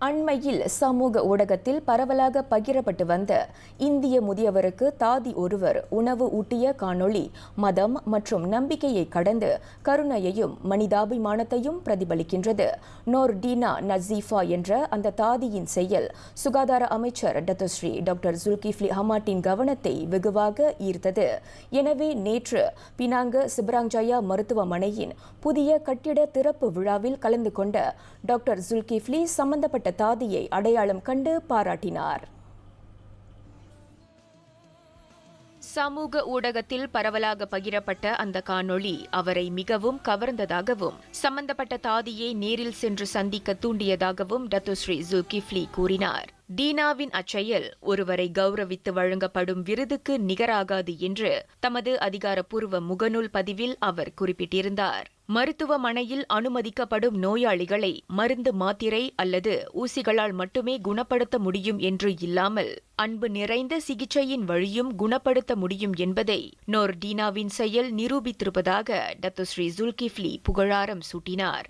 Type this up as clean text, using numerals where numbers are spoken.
அண்மையில் சமூக ஊடகத்தில் பரவலாக பகிரப்பட்டு வந்த இந்திய முதியவருக்கு தாதி ஒருவர் உணவு ஊட்டிய காணொளி மதம் மற்றும் நம்பிக்கையை கடந்து கருணையையும் மனிதாபிமானத்தையும் பிரதிபலிக்கின்றது. நோர்டீனா நசீஃபா என்ற அந்த தாதியின் செயல் சுகாதார அமைச்சர் டத்தோஸ்ரீ டாக்டர் ஜுல்கிஃப்லி ஹமாட்டின் கவனத்தை வெகுவாக ஈர்த்தது. எனவே நேற்று பினாங்கு சிப்ராங்ஜயா மருத்துவமனையின் புதிய கட்டிட திறப்பு விழாவில் கலந்து கொண்ட டாக்டர் ஜுல்கிஃப்லி சம்பந்தப்பட்ட தாதியை அடையாளம் கண்டு பாராட்டினார். சமூக ஊடகத்தில் பரவலாக பகிரப்பட்ட அந்த காணொளி அவரை மிகவும் கவர்ந்ததாகவும் சம்பந்தப்பட்ட தாதியை நேரில் சென்று சந்திக்க தூண்டியதாகவும் டத்தோஸ்ரீ ஜுல்கிஃப்லி கூறினார். டீனாவின் அச்செயல் ஒருவரை கௌரவித்து வழங்கப்படும் விருதுக்கு நிகராகாது என்று தமது அதிகாரப்பூர்வ முகநூல் பதிவில் அவர் குறிப்பிட்டிருந்தார். மருத்துவமனையில் அனுமதிக்கப்படும் நோயாளிகளை மருந்து மாத்திரை அல்லது ஊசிகளால் மட்டுமே குணப்படுத்த முடியும் என்று இல்லாமல் அன்பு நிறைந்த சிகிச்சையின் வழியும் குணப்படுத்த முடியும் என்பதை நோர்டீனாவின் செயல் நிரூபித்திருப்பதாக டத்தோஸ்ரீ ஜுல்கிஃப்லி புகழாரம் சூட்டினார்.